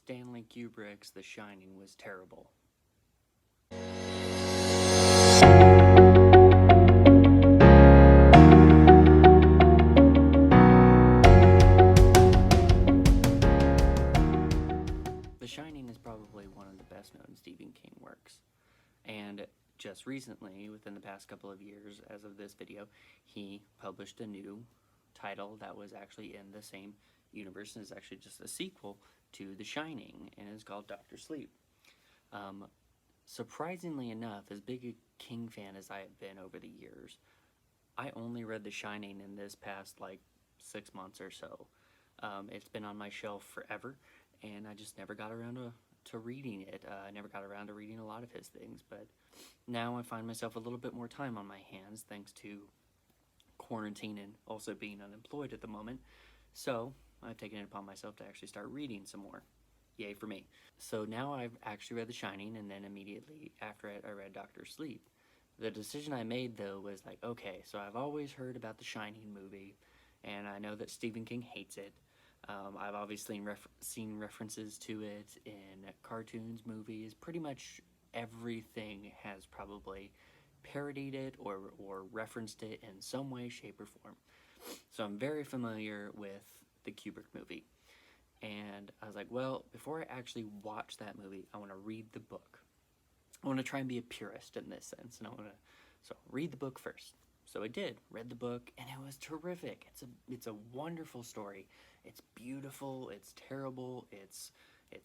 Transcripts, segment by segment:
Stanley Kubrick's The Shining was terrible. The Shining is probably one of the best known Stephen King works. And just recently, within the past couple of years, as of this video, he published a new title that was actually in the same universe and is actually just a sequel to The Shining, and it's called Dr. Sleep. Surprisingly enough, as big a King fan as I have been over the years, I only read The Shining in this past 6 months or so. It's been on my shelf forever, and I just never got around to reading it. I never got around to reading a lot of his things, but now I find myself a little bit more time on my hands thanks to quarantine and also being unemployed at the moment. So I've taken it upon myself to actually start reading some more. Yay for me. So now I've actually read The Shining, and then immediately after it, I read Dr. Sleep. The decision I made, though, was okay, so I've always heard about The Shining movie, and I know that Stephen King hates it. I've obviously seen references to it in cartoons, movies. Pretty much everything has probably parodied it or referenced it in some way, shape, or form. So I'm very familiar with the Kubrick movie. And I was like, well, before I actually watch that movie, I want to read the book. I want to try and be a purist in this sense, and so read the book first. So I did, read the book, and it was terrific. It's a wonderful story. It's beautiful, it's terrible, it's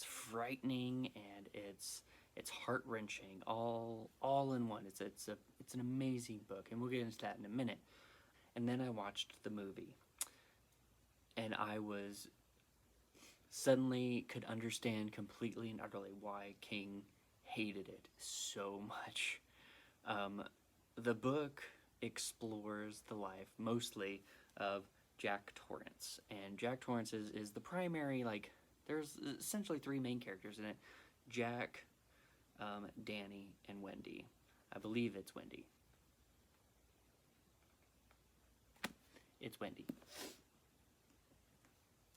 frightening, and it's heart-wrenching, all in one. It's an amazing book, and we'll get into that in a minute. And then I watched the movie, and I was suddenly could understand completely and utterly why King hated it so much. The book explores the life mostly of Jack Torrance, and Jack Torrance is the primary, there's essentially three main characters in it: Jack, Danny, and Wendy. I believe it's Wendy. It's Wendy.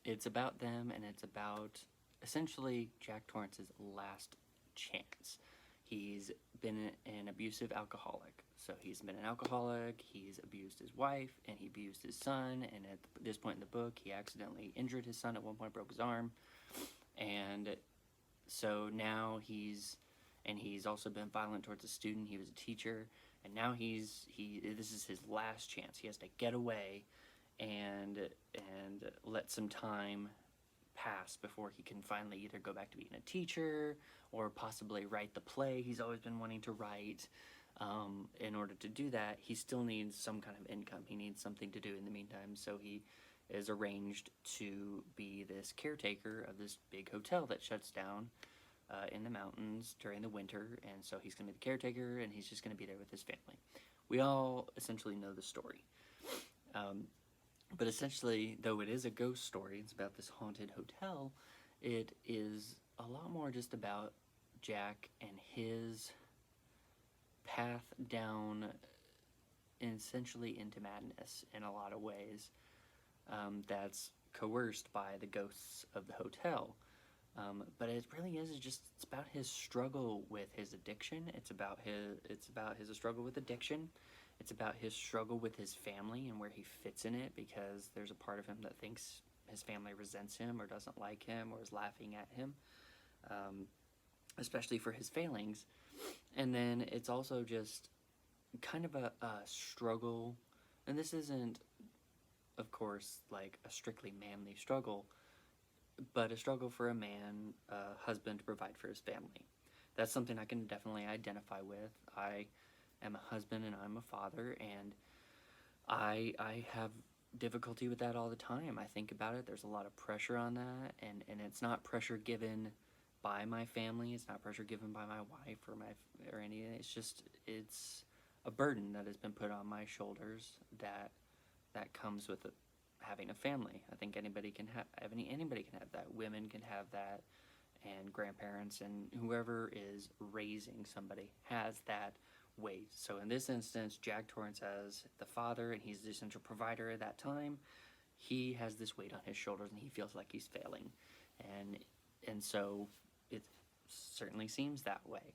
It's about them, and it's about essentially Jack Torrance's last chance. He's been an abusive alcoholic. So he's been an alcoholic, he's abused his wife, and he abused his son, and at this point in the book, he accidentally injured his son at one point, broke his arm, and so now he's also been violent towards a student. He was a teacher, and now this is his last chance. He has to get away and let some time pass before he can finally either go back to being a teacher or possibly write the play he's always been wanting to write. In order to do that, he still needs some kind of income. He needs something to do in the meantime, so he is arranged to be this caretaker of this big hotel that shuts down in the mountains during the winter, and so he's going to be the caretaker, and he's just going to be there with his family. We all essentially know the story. But essentially, though it is a ghost story, it's about this haunted hotel, it is a lot more just about Jack and his path down essentially into madness in a lot of ways, that's coerced by the ghosts of the hotel. But it really is it's about his struggle with his addiction. It's about his struggle with addiction. It's about his struggle with his family and where he fits in it, because there's a part of him that thinks his family resents him or doesn't like him or is laughing at him, especially for his failings. And then it's also just kind of a struggle, and this isn't, of course, a strictly manly struggle, but a struggle for a man, husband, to provide for his family. That's something I can definitely identify with. I am a husband and I'm a father, and I have difficulty with that all the time. I think about it. There's a lot of pressure on that, and it's not pressure given by my family. It's not pressure given by my wife or anything. It's a burden that has been put on my shoulders that comes with having a family. I think anybody can have that. Women can have that, and grandparents and whoever is raising somebody has that weight. So in this instance, Jack Torrance as the father, and he's the essential provider at that time. He has this weight on his shoulders, and he feels like he's failing. And And so it certainly seems that way.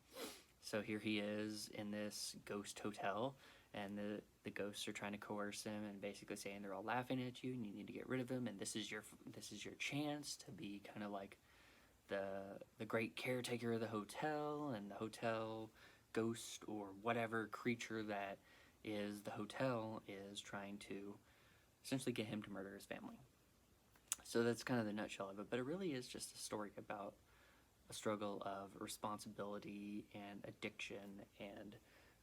So here he is in this ghost hotel, and the ghosts are trying to coerce him and basically saying they're all laughing at you and you need to get rid of him, and this is your chance to be kind of like the great caretaker of the hotel, and the hotel ghost or whatever creature that is the hotel is trying to essentially get him to murder his family. So that's kind of the nutshell of it, but it really is just a story about a struggle of responsibility and addiction and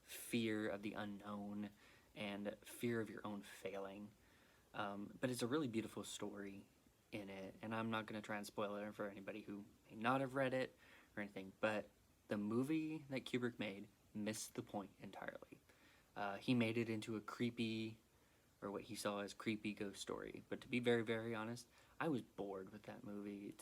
fear of the unknown and fear of your own failing. But it's a really beautiful story in it, and I'm not going to try and spoil it for anybody who may not have read it or anything, but the movie that Kubrick made missed the point entirely. He made it into a creepy, or what he saw as creepy ghost story, but to be very, very honest, I was bored with that movie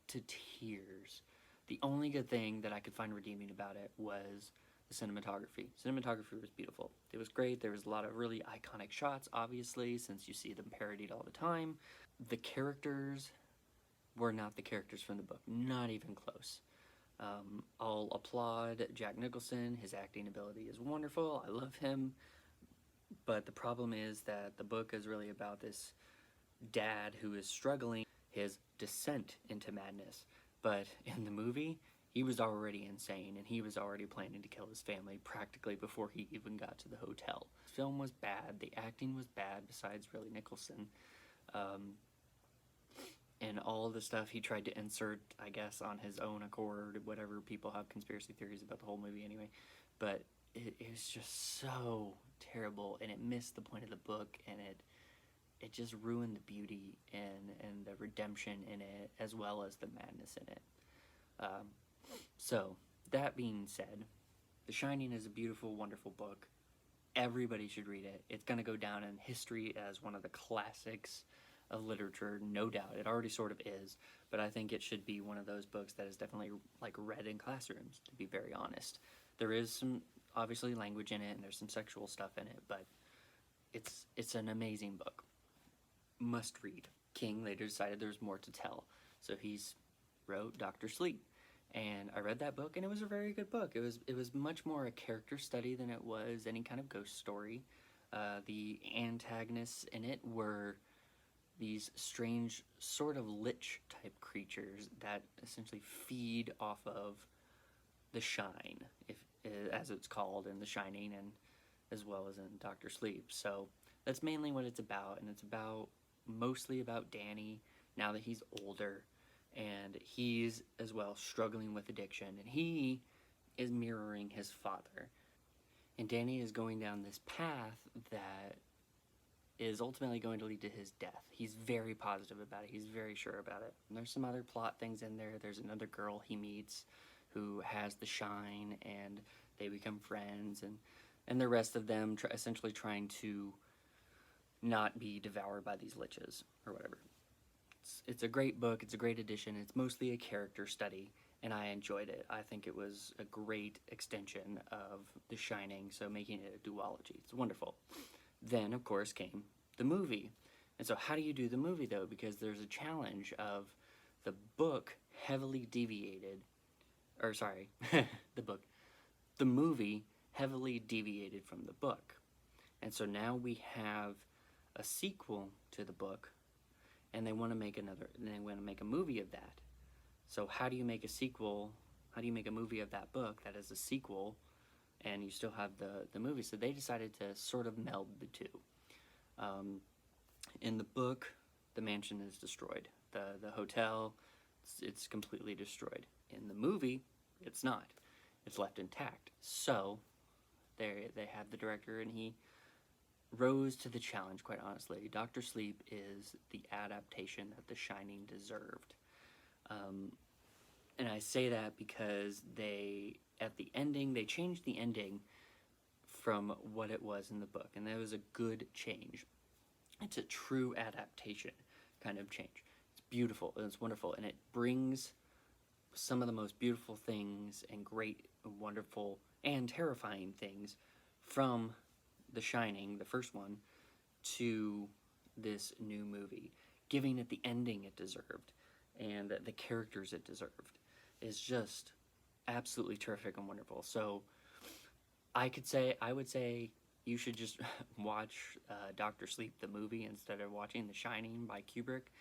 to tears. The only good thing that I could find redeeming about it was the cinematography. Cinematography was beautiful. It was great. There was a lot of really iconic shots, obviously, since you see them parodied all the time. The characters were not the characters from the book, not even close. I'll applaud Jack Nicholson. His acting ability is wonderful. I love him. But the problem is that the book is really about this dad who is struggling his descent into madness. But in the movie, he was already insane, and he was already planning to kill his family practically before he even got to the hotel. The film was bad. The acting was bad, besides really Nicholson. And all the stuff he tried to insert, I guess, on his own accord, whatever. People have conspiracy theories about the whole movie anyway. But it was just so terrible, and it missed the point of the book, and it just ruined the beauty and the redemption in it, as well as the madness in it. So, that being said, The Shining is a beautiful, wonderful book. Everybody should read it. It's going to go down in history as one of the classics of literature, no doubt. It already sort of is, but I think it should be one of those books that is definitely like read in classrooms, to be very honest. There is some, obviously, language in it, and there's some sexual stuff in it, but it's an amazing book. Must read. King later decided there was more to tell, so he's wrote Dr. Sleep, and I read that book, and it was a very good book. It was much more a character study than it was any kind of ghost story. The antagonists in it were these strange sort of lich type creatures that essentially feed off of the shine, as it's called in The Shining, and as well as in Dr. Sleep. So that's mainly what it's about, and it's mostly about Danny now that he's older, and he's as well struggling with addiction, and he is mirroring his father. And Danny is going down this path that is ultimately going to lead to his death. He's very positive about it. He's very sure about it. And there's some other plot things in there. There's another girl he meets who has the shine, and they become friends, and the rest of them essentially trying to not be devoured by these liches or whatever. It's a great book. It's a great edition. It's mostly a character study, and I enjoyed it. I think it was a great extension of The Shining, so making it a duology. It's wonderful. Then, of course, came the movie. And so how do you do the movie, though? Because there's a challenge of the book heavily deviated, or sorry, the movie heavily deviated from the book. And so now we have a sequel to the book, and they want to make a movie of that. So how do you make a sequel? How do you make a movie of that book that is a sequel, and you still have the movie? So they decided to sort of meld the two. In the book, the mansion is destroyed. The hotel, it's completely destroyed. In the movie, it's not. It's left intact. So they have the director, and he rose to the challenge, quite honestly. Dr. Sleep is the adaptation that The Shining deserved. And I say that because at the ending, they changed the ending from what it was in the book, and that was a good change. It's a true adaptation kind of change. It's beautiful, and it's wonderful, and it brings some of the most beautiful things and great, wonderful, and terrifying things from The Shining, the first one, to this new movie, giving it the ending it deserved. and the characters it deserved is just absolutely terrific and wonderful. So I would say you should just watch Doctor Sleep the movie instead of watching The Shining by Kubrick.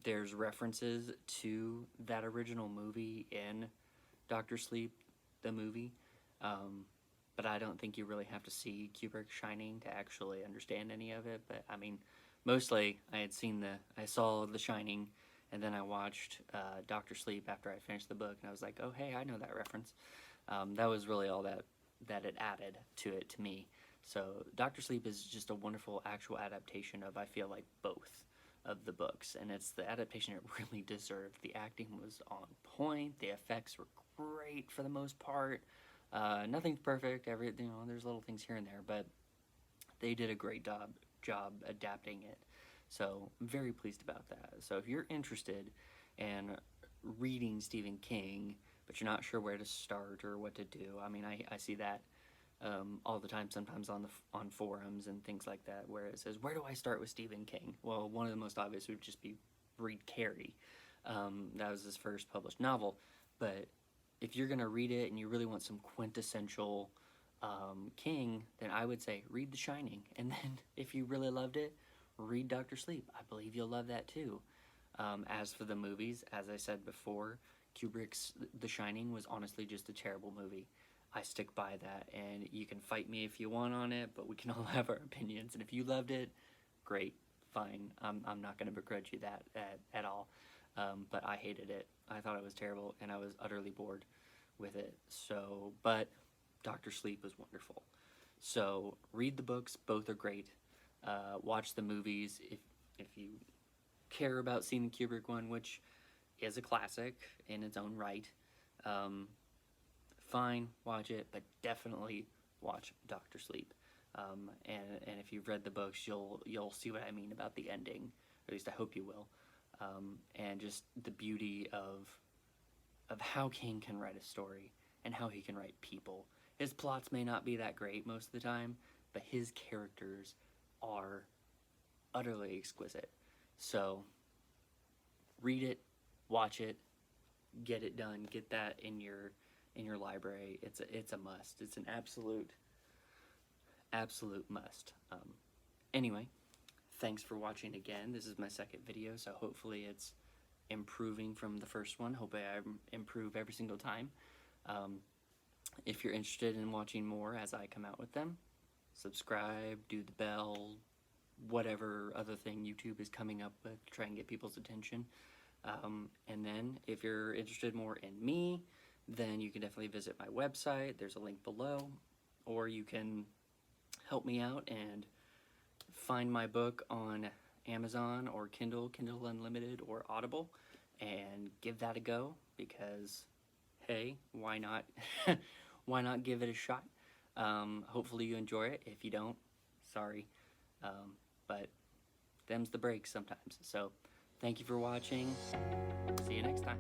There's references to that original movie in Doctor Sleep the movie, but I don't think you really have to see Kubrick's Shining to actually understand any of it. But I mean, mostly I saw The Shining, and then I watched Doctor Sleep after I finished the book, and I was like, oh hey, I know that reference. That was really all that it added to it to me. So Doctor Sleep is just a wonderful actual adaptation of, I feel like, both of the books, and it's the adaptation it really deserved. The acting was on point, the effects were great for the most part. Nothing's perfect, there's little things here and there, but they did a great job adapting it. So I'm very pleased about that. So if you're interested in reading Stephen King, but you're not sure where to start or what to do, I mean, I see that all the time, sometimes on forums and things like that, where it says, where do I start with Stephen King? Well, one of the most obvious would just be read Carrie. That was his first published novel. But if you're going to read it and you really want some quintessential King, then I would say read The Shining. And then if you really loved it, read Doctor Sleep. I believe you'll love that too. As for the movies, as I said before, Kubrick's The Shining was honestly just a terrible movie. I stick by that, and you can fight me if you want on it, but we can all have our opinions. And if you loved it, great, fine. I'm not going to begrudge you that at all. But I hated it. I thought it was terrible, and I was utterly bored with it. So, but Doctor Sleep was wonderful. So read the books; both are great. Watch the movies if you care about seeing the Kubrick one, which is a classic in its own right. Fine, watch it, but definitely watch Doctor Sleep. And if you've read the books, you'll see what I mean about the ending. At least I hope you will. And just the beauty of how King can write a story and how he can write people. His plots may not be that great most of the time, but his characters are utterly exquisite. So read it, watch it, get it done, get that in your library. It's a must. It's an absolute must. Anyway, thanks for watching again. This is my second video, so hopefully it's improving from the first one. Hope I improve every single time. If you're interested in watching more as I come out with them, subscribe, do the bell, whatever other thing YouTube is coming up with to try and get people's attention. And then if you're interested more in me, then you can definitely visit my website. There's a link below, or you can help me out and find my book on Amazon or Kindle Unlimited or Audible, and give that a go, because hey, why not? Why not give it a shot? Hopefully you enjoy it. If you don't, sorry, but them's the breaks sometimes. So thank you for watching. See you next time.